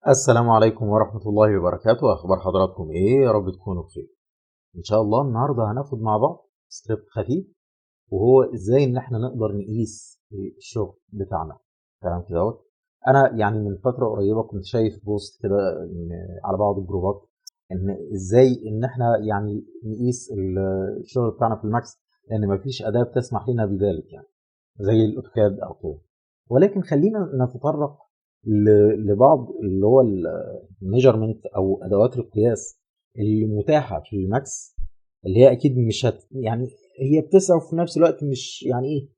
السلام عليكم ورحمة الله وبركاته. أخبار حضراتكم إيه؟ يا رب تكونوا بخير. إن شاء الله النهاردة هناخد مع بعض سكريبت خفيف، وهو إزاي إن إحنا نقدر نقيس الشغل بتاعنا. تمام كده أهوت. أنا يعني من فترة قريبة كنت شايف بوست كده على بعض الجروبات إن إزاي إن إحنا يعني نقيس الشغل بتاعنا في الماكس، لأن مفيش أداة بتسمح لنا بذلك يعني زي الأوتوكاد أو كده. ولكن خلينا نتطرق لبعض اللي هو الميجرمنت او ادوات القياس اللي متاحه في الماكس، اللي هي اكيد مش يعني هي بتسعى وفي نفس الوقت مش يعني ايه،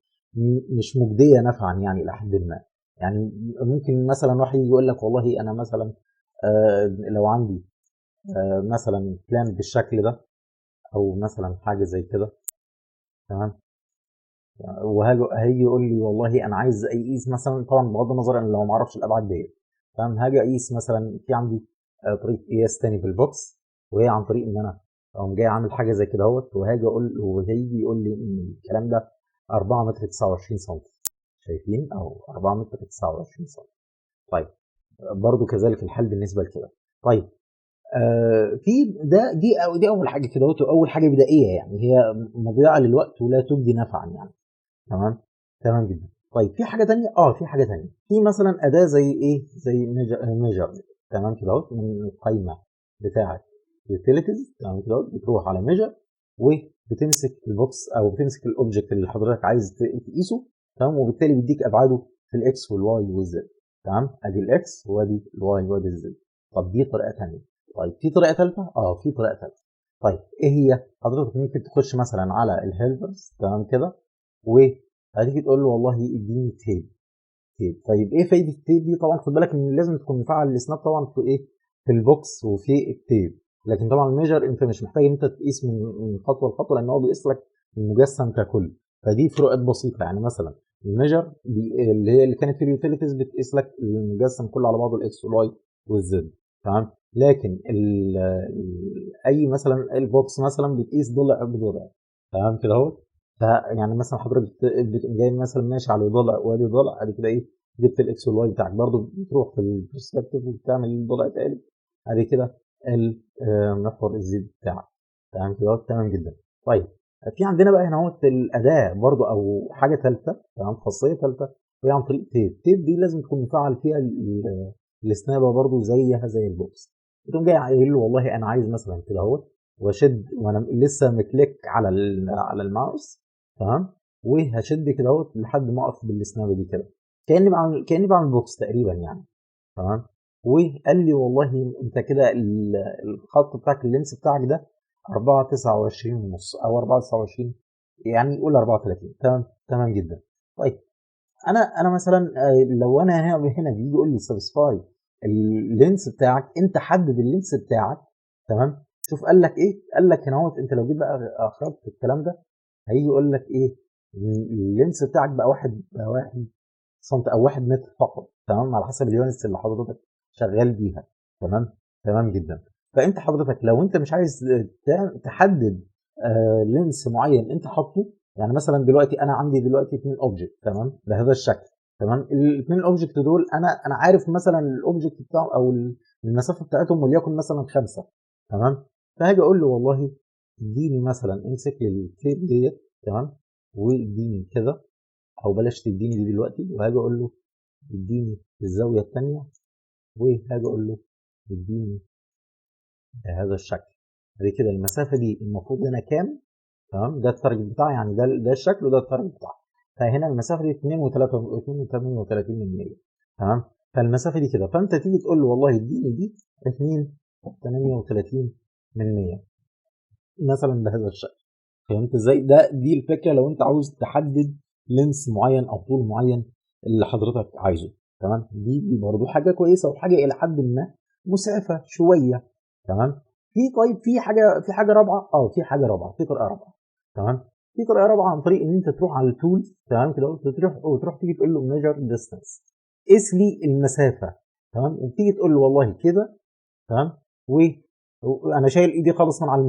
مش مجديه نفعا يعني الى حد ما. يعني ممكن مثلا واحد يجي يقول لك والله انا مثلا لو عندي مثلا بلان بالشكل ده او مثلا حاجه زي كده. تمام. وهيجي يقول لي والله انا عايز اقيس مثلا، طبعا بغض النظر ان لو ما اعرفش الابعاد ديت. تمام. هاجي اقيس مثلا في عندي طريقه قياس تاني في البوكس، وهي عن طريق ان انا اقوم جاي عامل حاجه زي كده اهوت، وهاجي اقول وهيجي يقول لي ان الكلام ده 4 متر 29 سم. شايفين؟ او 4 متر 29 سم. طيب، برضو كذلك الحال بالنسبه لكده. طيب، في دي اول حاجه كده اهوت، اول حاجه بدائيه يعني هي مضيعه للوقت ولا تجدي نفعا يعني. تمام. تمام جدا. طيب في حاجه تانية، في حاجه تانية، في مثلا اداه زي ايه، زي ميجر. تمام كده اهوت، من القائمه بتاعه يوتيليتيز. تمام كده اهوت، بتروح على ميجر وبتمسك البوكس او بتمسك الاوبجكت اللي حضرتك عايز تقيسه. تمام. وبالتالي بيديك ابعاده في الاكس والواي والزد. تمام. ادي الاكس وادي الواي وادي الزد. طب دي طريقه تانية. طيب في طريقه ثالثه، في طريقه ثالثه. طيب ايه هي؟ حضرتك ممكن تخش مثلا على الهيلبرز. تمام كده. وهتيجي تقول له والله اديني تيب. طيب ايه فايده التيب دي؟ طبعا خد بالك ان لازم تكون مفعل السناب طبعا في ايه، في البوكس وفي التيب. لكن طبعا الميجر انت مش محتاج انت تقيس من خطوه لخطوه، لان هو بيقيس لك المجسم ككل. فدي فروقات بسيطه. يعني مثلا الميجر اللي هي اللي كانت في اليوتيليتيز بتقيس لك المجسم كله على بعضه، الاكس والواي والزد. تمام. لكن اي مثلا البوكس مثلا بتقيس ضلع بضلع. تمام كده اهو. فيعني مثلا حضرتك بتقوم جاي مثلا ماشي على ضلع وادي ضلع، ادي كده ايه، جبت الاكس والواي بتاعك. برضو بتروح في البرسبكتيف وبتعمل الضلع تقلب، ادي كده المحور الزد بتاعك. تمام كده، تمام جدا. طيب، في عندنا بقى هنا اهوت الاداه برضو او حاجه ثالثه، تمام، خاصيه ثالثه، وهي عن طريق تيب دي لازم تكون مفعل فيها السنابه برضو زيها زي البوكس. بتقوم جاي قايل له والله انا عايز مثلا كده اهوت، واشد وانا لسه مكليك على على الماوس. تمام. وهشد كده اهوت لحد ما اقف بالسنابه دي كده، كاني بعمل بوكس تقريبا يعني. تمام. وقال لي والله انت كده الخط بتاعك اللينس بتاعك ده 429 ونص او 429، يعني قول 34. تمام. تمام جدا. طيب، انا مثلا لو انا هنا بيجي يقول لي سبسفاي اللينس بتاعك، انت حدد اللينس بتاعك. تمام. شوف قال لك ايه، قال لك هنا اهوت، انت لو جيت بقى اخرجت الكلام ده هيجي يقول لك ايه، اللينس بتاعك بقى واحد سم او 1 متر فقط. تمام. على حسب اليونتس اللي حضرتك شغال بيها. تمام. تمام جدا. فانت حضرتك لو انت مش عايز تحدد لينس معين انت حاطه، يعني مثلا دلوقتي انا عندي دلوقتي 2 اوبجكت تمام بهذا الشكل. تمام. ال2 اوبجكت دول انا عارف مثلا الاوبجكت بتاعه او المسافه بتاعتهم وليكن مثلا 5. تمام. فهاجي اقول له والله اديني مثلا، امسك لي الكليب ديت. تمام. واديني كده، او بلاش تديني دي دلوقتي، وهاجي اقول له اديني الزاويه الثانيه، وهاجي اقول له اديني بهذا الشكل. دي كده المسافه دي المفروض هنا كام؟ تمام. ده التارجت بتاعي، يعني ده الشكل وده التارجت بتاعي. فهنا المسافه دي 2 و3 2.38 من 100. تمام. فالمسافه دي كده، فانت تيجي تقول له والله اديني دي 2.38 من 100 مثلا بهذا الشكل. فهمت ازاي؟ دي الفكره لو انت عاوز تحدد لينس معين او طول معين اللي حضرتك عايزه. تمام. دي برضو حاجه كويسه وحاجه الى حد ما مسعفه شويه. تمام. طيب في حاجه رابعه، في طريقه رابعه. تمام. في طريقه رابعه عن طريق ان انت تروح على التولز. تمام كده، وتروح تيجي تقول له ميجر ديستانس، قيس لي المسافه. تمام. وتيجي تقول له والله كده. تمام. وانا شايل ايدي خالص من على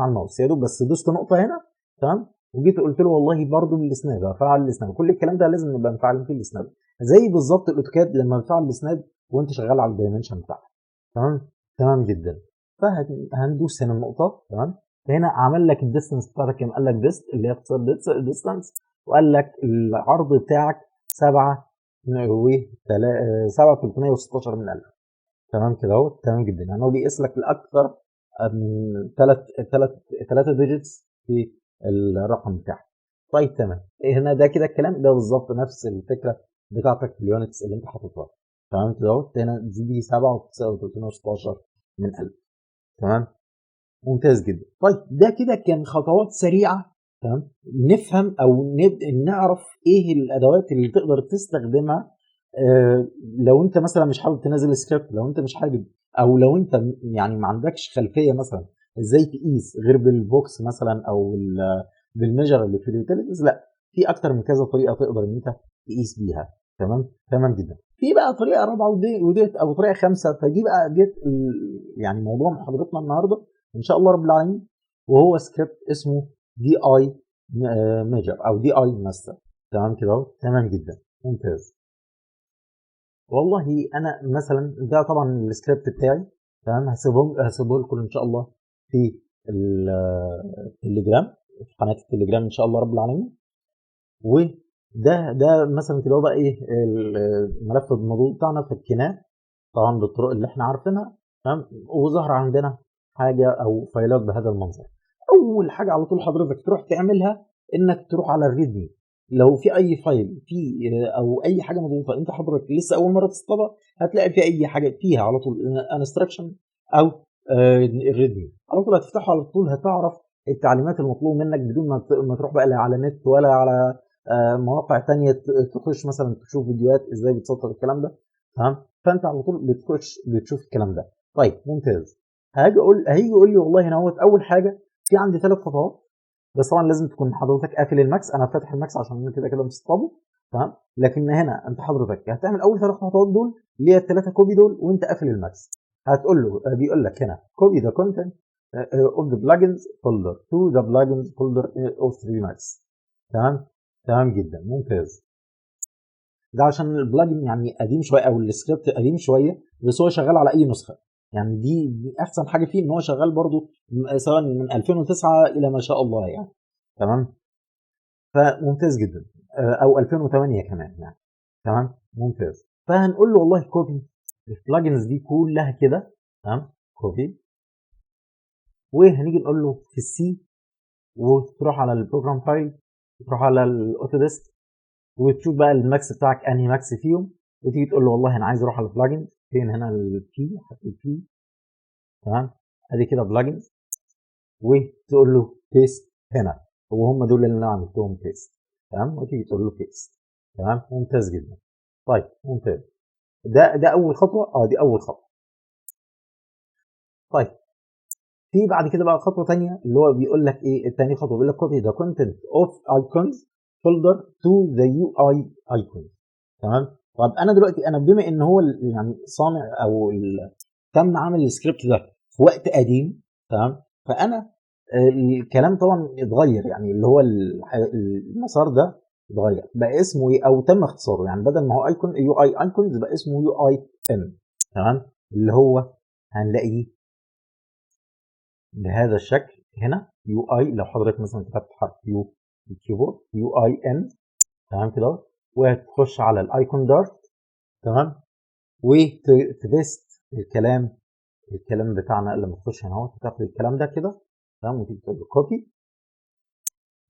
الماوس يا دوب بس دوست نقطه هنا. تمام. وجيت قلت له والله برضو السناب، افعل السناب. كل الكلام ده لازم نبقى مفعلين فيه السناب، زي بالظبط الاوتوكاد لما بتفعل السناب وانت شغال على الدايمنشن بتاعك. تمام. تمام جدا. فهندوس هنا النقطه. تمام. فهنا عمل لك الديستنس بتاعتك كام؟ قال لك ديست اللي هي اختصار ديستنس، وقال لك العرض بتاعك 7 و 7316 من 1000. تمام كده اهو. تمام جدا. يعني هو بيقيس لك الاكثر من ثلاث ديجيتس في الرقم بتاعك. طيب تمام. هنا ده كده الكلام ده بالظبط نفس الفكره بتاعتك في اليونتس اللي انت حاططها. تمام كده اهو. هنا دي 7.316 من 1000. تمام. ممتاز جدا. طيب ده كده كان خطوات سريعه. تمام. نفهم او نعرف ايه الادوات اللي تقدر تستخدمها لو انت مثلا مش حابب تنزل سكريبت، لو انت مش حابب، او لو انت يعني ما عندكش خلفيه مثلا ازاي تقيس غير بالبوكس مثلا او بالميجر اللي في اليوتيليتيز. لا، في اكتر من كذا طريقه تقدر ان انت تقيس بيها. تمام. تمام جدا. في بقى طريقه رابعه وديت او طريقه خامسه. فدي بقى ديت يعني موضوع محاضرتنا النهارده ان شاء الله رب العالمين، وهو سكريبت اسمه دي اي ميجر او دي اي ماستر. تمام كده اهو. تمام جدا. ممتاز. والله انا مثلا ده طبعا السكريبت بتاعي. تمام. هسيبه لكم ان شاء الله في التليجرام، في قناه التليجرام ان شاء الله رب العالمين. وده مثلا كده هو بقى ايه الملف الموضوع بتاعنا فكيناه طبعا بالطرق اللي احنا عارفينها. تمام. وظهر عندنا حاجه او فايلات بهذا المنظر. اول حاجه على طول حضرتك تروح تعملها انك تروح على الريدمي. لو في اي فايل في او اي حاجه مضغوطه انت حضرتك لسه اول مره تصطادها، هتلاقي في اي حاجه فيها على طول انستراكشن او الريدمي. على طول هتفتحه، على طول هتعرف التعليمات المطلوبه منك بدون ما تروح بقى لا على نت ولا على مواقع تانية تخش مثلا تشوف فيديوهات ازاي بتسطر الكلام ده. تمام. فانت على طول بتخش بتشوف الكلام ده. طيب ممتاز. هيجي يقول لي والله هنا اهوت اول حاجه في عندي 3 خطوات. بس طبعا لازم تكون حضرتك قافل الماكس. انا فاتح الماكس عشان انا كده كده مسطبه. تمام. لكن هنا انت حضرتك هتعمل اول 3 خطوات دول اللي هي ال3 كوبي دول وانت قافل الماكس. هتقول له بيقول لك هنا كوبي ذا كونتنت اوف ذا بلجنز فولدر تو ذا بلجنز فولدر اوف 3 ماكس. تمام. تمام جدا. ممتاز. ده عشان البلجن يعني قديم شويه او السكريبت قديم شويه، بس هو شغال على اي نسخه. يعني دي احسن حاجه فيه ان هو شغال برضو سواء من 2009 الى ما شاء الله يعني. تمام. فممتاز جدا. او 2008 كمان يعني. تمام. ممتاز. فهنقول له والله كوبي البلجنز دي كلها كده. تمام. كوبي. وهنيجي نقول له في السي، وتروح على البروجرام فايل، تروح على الاوتوديسك، وتشوف بقى الماكس بتاعك انهي ماكس فيهم، وتيجي تقول له والله انا عايز اروح على البلجن. فين هنا البي؟ حط البي. تمام. ادي كده بلجن. وتقول له بيست هنا. وهم دول اللي انا عملتهم بيست. تمام. وتيجي تقول له بيست. تمام. ممتاز جدا. طيب ممتاز. ده اول خطوه. دي اول خطوه. طيب في بعد كده بقى خطوه ثانيه اللي هو بيقول لك ايه الثاني خطوه؟ بيقول لك كوبي ذا كونتنت اوف ايكونز فولدر تو ذا يو اي ايكون. تمام. طب انا دلوقتي انا بما ان هو يعني صانع او تم عمل السكريبت ده في وقت قديم. تمام. فانا الكلام طبعا اتغير، يعني اللي هو المسار ده اتغير بقى اسمه ايه او تم اختصاره. يعني بدل ما هو ايكون يو اي ايكونز بقى اسمه يو اي ام. تمام. اللي هو هنلاقيه بهذا الشكل هنا يو اي. لو حضرتك مثلا كتبت حرف يو في الكيبورد يو اي ام. تمام كده. وهتخش على الايكون دارت. تمام. وتبيست الكلام بتاعنا لما تخش هنا اهو تاخد الكلام ده كده. تمام. وتيجي تقول له كوبي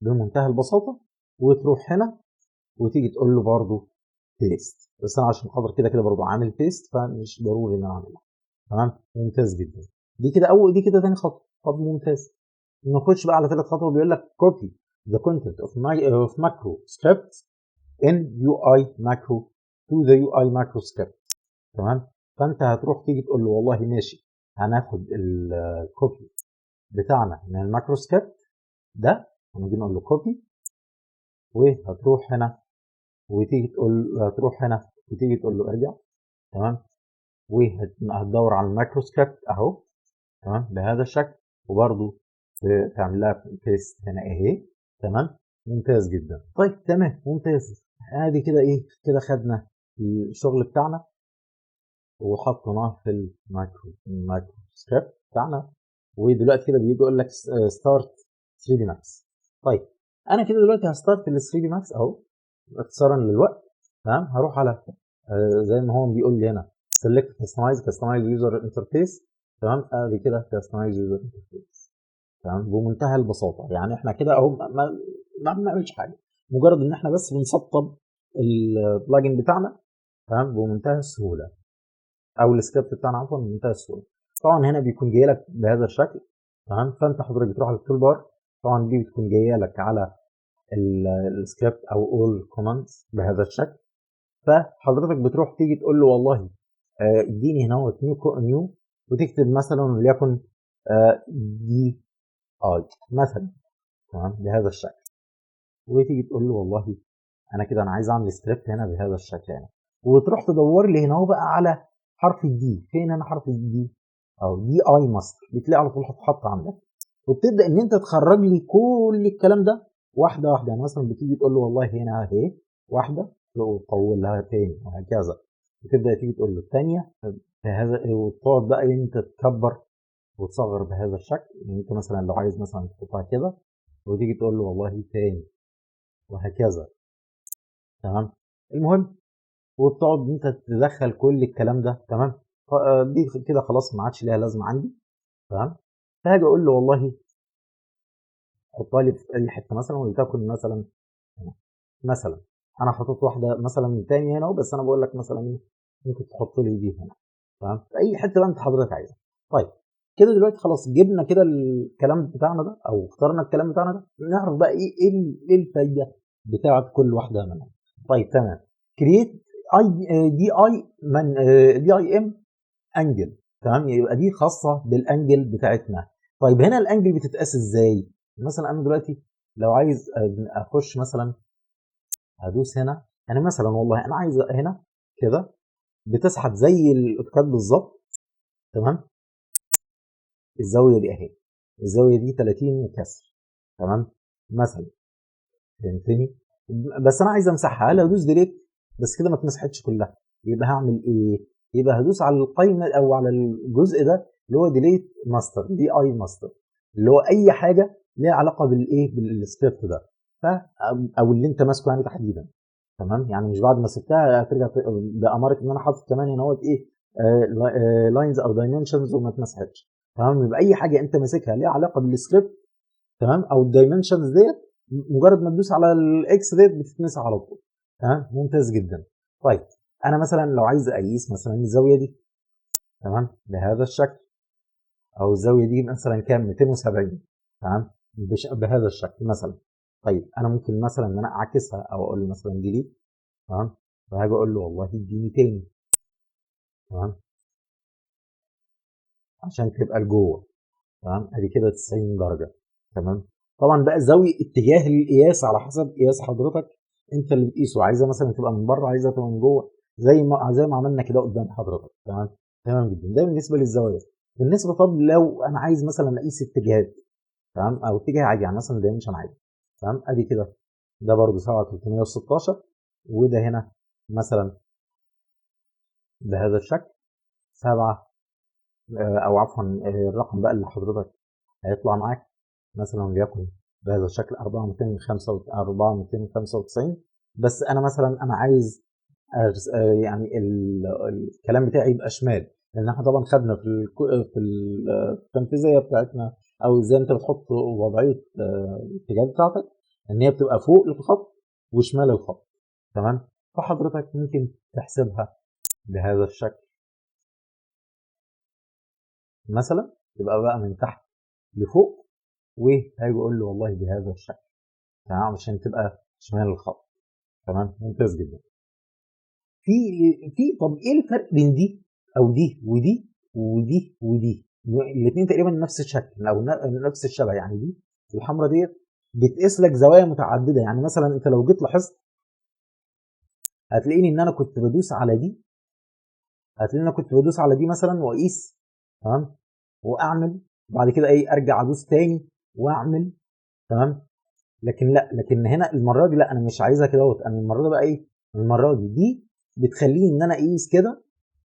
بمنتهى البساطه، وتروح هنا وتيجي تقول له برده بيست. بس انا عشان خاطر كده كده برده عامل بيست فمش ضروري ان انا اعملها. تمام. ممتاز جدا. دي كده تاني خطوه. طب ممتاز. نخش بقى على ثالث خطوه. بيقول لك كوبي the content of macro script in UI macro to the UI macro script. تمام. فانت هتروح تيجي تقول له والله ماشي هناخد الكوبي بتاعنا من الماكرو سكريبت ده، هنيجي نقول له كوبي. وهتروح هنا وتيجي تقول هتروح هنا وتيجي تقول له ارجع. تمام. وهتدور على الماكرو سكريبت اهو. تمام. بهذا الشكل. وبرده تعمل لها بيست هنا اهي. تمام. ممتاز جدا. طيب تمام. ممتاز. ادي كده ايه كده خدنا الشغل بتاعنا. وحطيناه في المايكرو سكريبت بتاعنا. ودلوقتي كده بيجي يقول لك ستارت 3 دي ماكس. طيب انا كده دلوقتي هستارت ال 3 دي ماكس اهو اختصارا للوقت. تمام، هروح على زي ما هو بيقول لي هنا سيلكت كاستمايز يوزر انترفيس. تمام، ادي كده كاستمايز يوزر انترفيس. تمام، بمنتهى البساطه. يعني احنا كده اهو ما بنعملش حاجه، مجرد ان احنا بس بنسطب البلاجن بتاعنا. تمام، بمنتهى السهوله، او السكريبت بتاعنا عفوا بمنتهى السهوله. طبعا هنا بيكون جاي لك بهذا الشكل. تمام، فانت حضرتك بتروح على التول بار. طبعا دي بتكون جايه لك على السكريبت او اول كوماندز بهذا الشكل. فحضرتك بتروح تيجي تقول له والله اديني هنا هو نيو، وتكتب مثلا وليكن دي اي مثلا. تمام، بهذا الشكل. وتيجي تقول له والله انا عايز اعمل سكريبت هنا بهذا الشكل هنا. وتروح تدور لي هنا هو بقى على حرف الدي. فين هنا حرف الدي؟ او دي اي ماستر، بتلاقي على طول هتتحط عندك. وبتبدا ان انت تخرج لي كل الكلام ده واحده واحده. يعني مثلا بتيجي تقول له والله هنا اهي واحده، وتطولها تاني وهكذا. وتبدا تيجي تقول له الثانيه بهذا، وتقعد بقى انت تكبر وتصغر بهذا الشكل. يعني انت مثلا لو عايز مثلا تحطها كده، وتيجي تقول له والله تاني وهكذا. تمام، المهم وبتقعد انت تدخل كل الكلام ده. تمام، دي كده خلاص ما عادش ليها لازمه عندي. تمام، فهاجي اقول له والله حطها لي في اي حته مثلا، ولتكن مثلا هنا. مثلا انا حاطط واحده مثلا تاني هنا، بس انا بقول لك مثلا ايه، ممكن تحط لي دي هنا. تمام، في اي حته بقى انت حضرتك عايزها. طيب كده دلوقتي خلاص جبنا كده الكلام بتاعنا ده، او اخترنا الكلام بتاعنا ده. نعرف بقى ايه الفايده بتاعت كل واحده منهم. طيب تمام، كرييت اي دي اي من دي اي ام انجل. تمام، يبقى دي خاصه بالانجل بتاعتنا. طيب هنا الانجل بتتقاس ازاي؟ مثلا انا دلوقتي لو عايز اخش مثلا، هدوس هنا. يعني مثلا والله انا عايز هنا كده بتسحب زي الاوتوكاد بالظبط. تمام، الزاويه دي اهي، الزاويه دي 30 وكسر. تمام مثلا، فهمتني؟ بس انا عايز امسحها. هل هدوس ديليت؟ بس كده ما اتمسحتش كلها. يبقى هعمل ايه؟ يبقى هدوس على القائمه او على الجزء ده اللي هو ديليت ماستر، دي اي ماستر، اللي هو اي حاجه ليها علاقه بالايه، بالسكريبت ده. ف او اللي انت ماسكه يعني تحديدا. تمام، يعني مش بعد ما سبتها هترجع باماره ان انا حاطط كمان هنا هو ايه لاينز او دايمنشنز وما اتمسحتش. تمام، يبقى اي حاجه انت ماسكها ليها علاقه بالسكريبت. تمام، او الدايمنشنز ديت مجرد ما تدوس على الاكس ديت بتتمسح على طول. تمام، ممتاز جدا. طيب انا مثلا لو عايز اقيس مثلا الزاويه دي، تمام، بهذا الشكل، او الزاويه دي مثلا كام 270. تمام، بهذا الشكل مثلا. طيب انا ممكن مثلا ان انا اعكسها او اقول له مثلا ديليت. تمام، فهاجي اقول له والله اديني تاني. تمام، عشان تبقى لجوه. تمام، ادي كده 90 درجه. تمام، طبعا بقى زاويه اتجاه القياس على حسب قياس حضرتك انت اللي بتقيسه. عايزها مثلا تبقى من بره، عايزها تبقى من جوه، زي ما عملنا كده قدام حضرتك. تمام، تمام جدا. ده بالنسبه للزوايا. بالنسبه طب لو انا عايز مثلا اقيس اتجاهات، تمام، او اتجاه عادي يعني مثلا دايمنشن عادي. تمام، ادي كده ده برده 7316. وده هنا مثلا بهذا الشكل 7 او عفوا الرقم بقى اللي حضرتك هيطلع معاك مثلا وليكن بهذا الشكل 4295. بس انا مثلا انا عايز يعني الكلام بتاعي يبقى شمال. لان احنا طبعا خدنا في التنفيذيه بتاعتنا، او ازاي انت بتحط وضعيه الاتجاه بتاعتك، ان هي بتبقى فوق الخط وشمال الخط. تمام، فحضرتك ممكن تحسبها بهذا الشكل مثلا، تبقى بقى من تحت لفوق. وهاجي اقول له والله بهذا الشكل. تمام، عشان تبقى شمال الخط. تمام، ممتاز جدا. في طب ايه الفرق بين دي او دي ودي ودي ودي؟ الاثنين تقريبا نفس الشكل او نفس الشبه. يعني دي الحمراء ديت بتقيس لك زوايا متعدده. يعني مثلا انت لو جيت لاحظت هتلاقيني ان انا كنت بدوس على دي، هتلاقيني انا كنت بدوس على دي مثلا واقيس. تمام، واعمل بعد كده ايه، ارجع ادوس تاني واعمل. تمام، لكن لا، لكن هنا المره دي لا، انا مش عايزها كده. انا المره دي بقى ايه، المره دي بتخليني ان انا اقيس كده.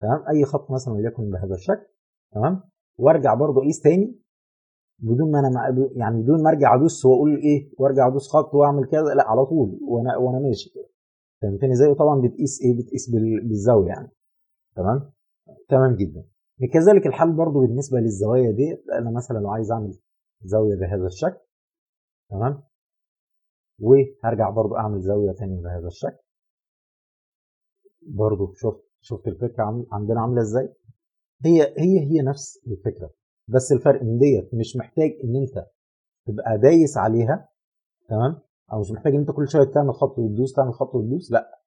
تمام، اي خط مثلا وليكن بهذا الشكل. تمام، وارجع برضو اقيس تاني بدون ما انا يعني بدون ما ارجع ادوس واقول ايه وارجع ادوس خط واعمل كذا، لا على طول وانا ماشي كده. فهمتني ازاي؟ طبعا بتقيس ايه؟ بتقيس بالزاويه يعني. تمام، تمام جدا. كذلك الحال برضو بالنسبه للزوايا دي. انا مثلا لو عايز اعمل زاويه بهذا الشكل، تمام، وهرجع برضو اعمل زاويه ثانيه بهذا الشكل. برضو شفت الفكره عندنا عامله ازاي؟ هي نفس الفكره، بس الفرق ان ديت مش محتاج ان انت تبقى دايس عليها. تمام، او مش محتاج ان انت كل شويه تعمل خط وتدوس تعمل خط وتدوس، لا.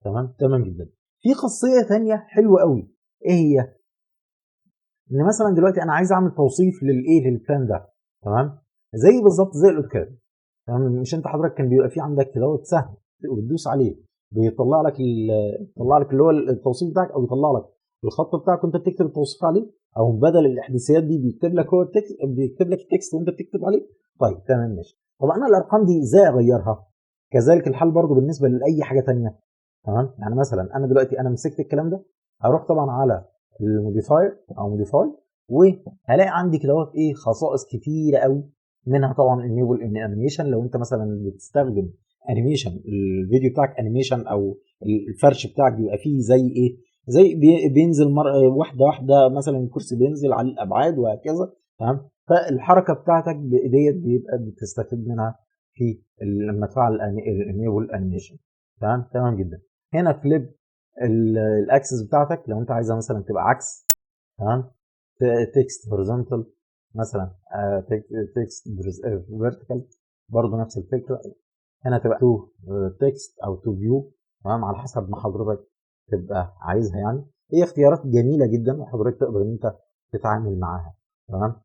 تمام، تمام جدا. في خاصيه ثانيه حلوه قوي، ايه هي؟ ان مثلا دلوقتي انا عايز اعمل توصيف للبلان ده. تمام، زي بالظبط زي الاوتوكاد. تمام، مش انت حضرتك كان بيبقى في عندك كده سهم وتدوس عليه بيطلع لك يطلع لك اللي هو التوصيف بتاعك، او يطلع لك الخط بتاعك وانت بتكتب التوصيف عليه، او بدل الاحداثيات دي بيكتب لك هو التكست، بيكتب لك التكست وانت بتكتب عليه. طيب تمام ماشي. طب انا الارقام دي ازاي اغيرها؟ كذلك الحال برضو بالنسبه لاي حاجه ثانيه. تمام، يعني مثلا انا دلوقتي انا مسكت الكلام ده، هروح طبعا على الموديفاير او موديفاي، وهلاقي عندي كده ايه خصائص كتيره قوي. منها طبعا انيبل ان انيميشن، لو انت مثلا بتستخدم انيميشن الفيديو بتاعك انيميشن، او الفرش بتاعك بيبقى فيه زي ايه، زي بينزل واحده واحده، مثلا الكرسي بينزل على الابعاد وهكذا. تمام، فالحركه بتاعتك ديت بيبقى بتستفيد منها في لما تفعل الانيبل انيميشن. تمام، تمام جدا. هنا فليب الاكسس بتاعتك لو انت عايزها مثلا تبقى عكس. تمام، تكست هوريزونتال مثلا، تكست فيرتيكال، برضه نفس الفكره. هنا تبقى تو تكست او تو فيو. تمام، على حسب ما حضرتك تبقى عايزها يعني. هي اختيارات جميله جدا وحضرتك تقدر ان انت تتعامل معاها. تمام،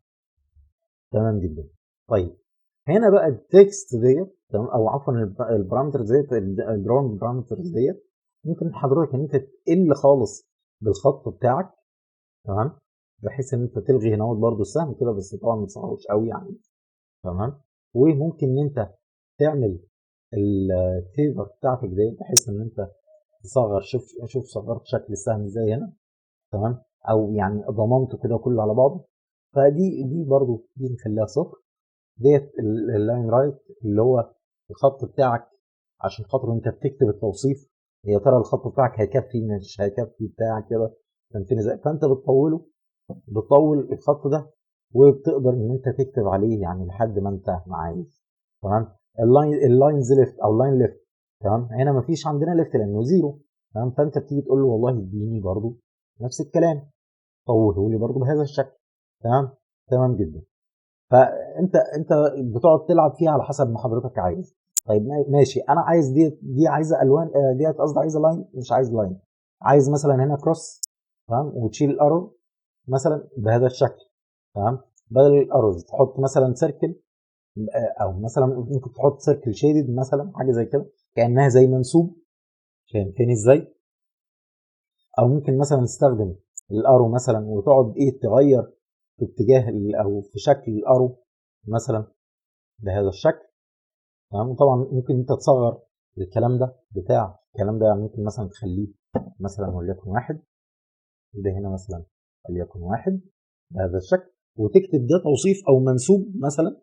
تمام جدا. طيب هنا بقى التكست ديت، تمام، او عفوا البارامترز ديت، الجراوند بارامترز ديت، ممكن حضرتك ان انت تقل خالص بالخط بتاعك. تمام، بحيث ان انت تلغي هنا برضه السهم كده، بس طبعا ما تصغروش قوي يعني. تمام، وممكن ان انت تعمل التيبر بتاعتك ديت بحيث ان انت تصغر. شوف صغرت شكل السهم ازاي هنا. تمام، او يعني ضمنته كده كله على بعضه. دي برضه دي نخليها صفر. ديت اللاين رايت اللي هو الخط بتاعك، عشان خاطر انت بتكتب التوصيف يا ترى الخط بتاعك هيكفي مش هيكفي بتاع كده. فهمتني ازاي؟ فانت بتطول الخط ده، وبتقدر ان انت تكتب عليه يعني لحد ما انت عايز. تمام، اللاينز ليفت او اللاين ليفت. تمام، هنا مفيش عندنا ليفت لانه زيرو. تمام، فانت بتيجي تقول له والله اديني برضو نفس الكلام، طوله لي برضو بهذا الشكل. تمام، تمام جدا. فانت بتقعد تلعب فيها على حسب ما حضرتك عايز. طيب ماشي، انا عايز دي عايزه الوان، ديت قصدي عايزه لاين، مش عايز لاين. عايز مثلا هنا كروس. تمام، وتشيل الارو مثلا بهذا الشكل. تمام، بدل الاروز تحط مثلا سيركل، او مثلا ممكن تحط سيركل شيدد مثلا، حاجه زي كده كانها زي منسوب. فهمتني ازاي؟ او ممكن مثلا تستخدم الارو مثلا وتقعد ايه تغير في اتجاه او في شكل الارو مثلا بهذا الشكل. تمام، وطبعا ممكن انت تصغر الكلام ده يعني ممكن مثلا تخليه مثلا وليكن واحد، ده هنا مثلا وليكن واحد بهذا الشكل، وتكتب ده توصيف او منسوب مثلا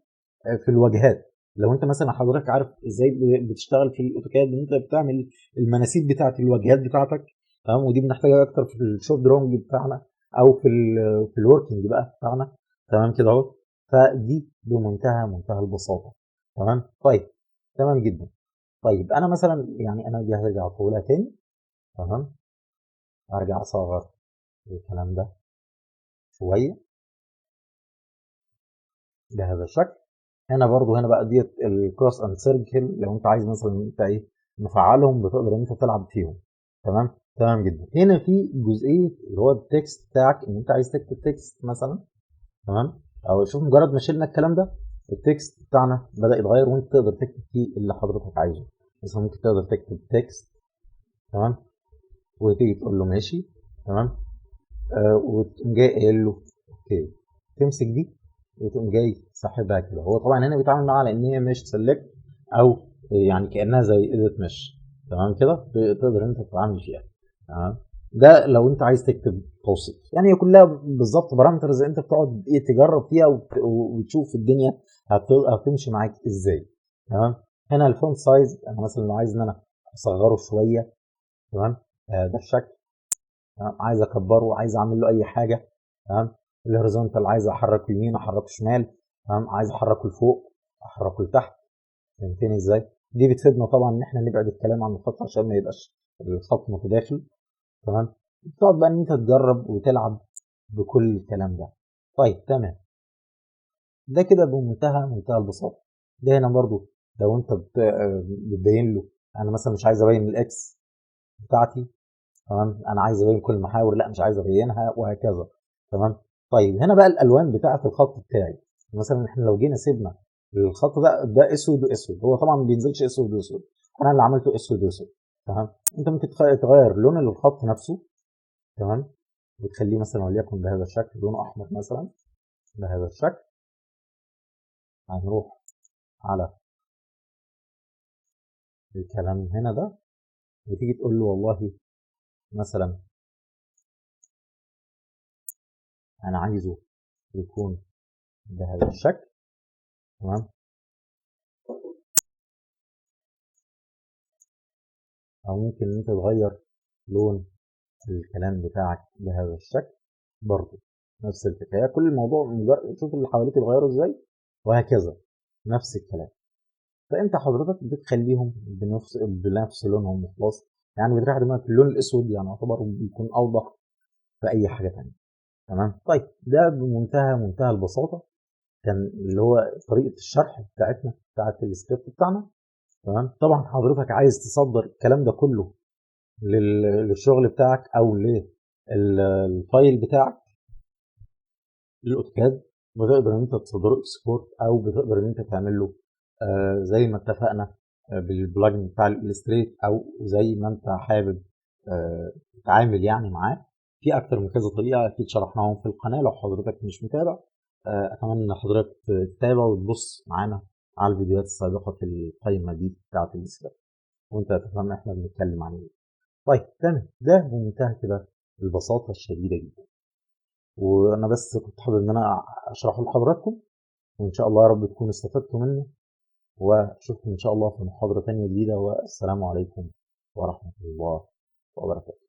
في الواجهات. لو انت مثلا حضرتك عارف ازاي بتشتغل في الاوتوكاد ان انت بتعمل المناسيب بتاعه الواجهات بتاعتك. تمام، ودي بنحتاجها اكتر في الشوب درونج بتاعنا، او في الوركينج بقى بتاعنا. تمام كده اهو. فدي بمنتهى البساطه. تمام، طيب تمام جدا. طيب انا مثلا يعني انا دي هرجع اطولها تاني. تمام، هرجع اصغر الكلام ده شويه بهذا الشكل. هنا برضو هنا بقى ديت الكروس اند سيركل، لو انت عايز مثلا انت ايه مفعلهم بتقدر ان انت تلعب فيهم. تمام، تمام جدا. هنا في جزئيه اللي هو التكست بتاعك، ان انت عايز تكتب تكست مثلا. تمام، او شوف مجرد ما شلنا الكلام ده التكست بتاعنا بدا يتغير، وانت تقدر تكتب فيه اللي حضرتك عايزه. مثلا ممكن تقدر تكتب تكست. تمام، وتيجي تقول له ماشي. تمام، وتقوم جاي قايل له اوكي، تمسك دي وتقوم جاي ساحبها كده. هو طبعا هنا بيتعامل معاها على ان هي مش سيلكت، او يعني كانها زي ايديت مش. تمام كده تقدر انت تتعامل فيها. تمام، ده لو انت عايز تكتب توصيف. يعني هي كلها بالظبط بارامترز انت بتقعد ايه تجرب فيها وتشوف الدنيا هتمشي معاك ازاي. تمام. هنا الفونت سايز، انا مثلا لو عايز ان انا اصغره شويه، تمام، ده الشكل. تمام. عايز اكبره، عايز اعمل له اي حاجه. تمام. الهوريزونتال عايز احركه يمين احركه شمال. تمام. عايز احركه لفوق احركه لتحت. فهمتني ازاي؟ دي بتفيدنا طبعا ان احنا نبعد الكلام عن الخط عشان ما يبقاش الخط متداخل. تمام. تقعد بقى ان انت تجرب وتلعب بكل الكلام ده. طيب تمام. ده كده بمنتهى البساطه. ده هنا برضو لو انت بتبين له، انا مثلا مش عايز ابين الاكس بتاعتي. تمام. انا عايز ابين كل المحاور، لا مش عايز ابينها، وهكذا. تمام. طيب هنا بقى الالوان بتاعه الخط بتاعي. مثلا احنا لو جينا سيبنا الخط ده اسود واسود، هو طبعا ما بينزلش اسود واسود، انا اللي عملته اسود واسود. تمام. انت ممكن تغير لون الخط نفسه. تمام. وتخليه مثلا وليكن بهذا الشكل، لونه احمر مثلا بهذا الشكل. هنروح على الكلام هنا ده، وتيجي تقول له والله مثلا انا عايزه يكون بهذا الشكل. تمام. او ممكن ان انت تغير لون الكلام بتاعك بهذا الشكل برضه، نفس الحكايه. كل الموضوع شوف اللي حواليك اتغيروا ازاي، وهكذا نفس الكلام. فانت حضرتك بتخليهم بنفس لونهم وخلاص. يعني بتريح دماغك. اللون الاسود يعني يعتبر بيكون اوضح في اي حاجه تانيه. تمام. طيب ده بمنتهى البساطه كان اللي هو طريقه الشرح بتاعتنا بتاعت السكريبت بتاعنا. تمام. طبعا حضرتك عايز تصدر الكلام ده كله للشغل بتاعك او للفايل بتاعك الاوتوكاد، بتقدر ان انت تصدره اكسبورت، او بتقدر ان انت تعمل له زي ما اتفقنا بالبلجن بتاع الالستريت، او زي ما انت حابب تتعامل يعني معاه. في اكتر من كذا طريقه اكيد شرحناهم في القناه لو حضرتك مش متابع. اتمنى ان حضرتك تتابع وتبص معانا على الفيديوهات السابقه في القائمه دي بتاعه السكريبت، وانت هتفهم احنا بنتكلم عن ايه. طيب تمام. ده بمنتهى كده البساطه الشديده جدا، وانا بس كنت حابب ان انا اشرحه لحضراتكم، وان شاء الله يا رب تكونوا استفدتوا منه. واشوفكم ان شاء الله في محاضرة تانية جديدة، والسلام عليكم ورحمة الله وبركاته.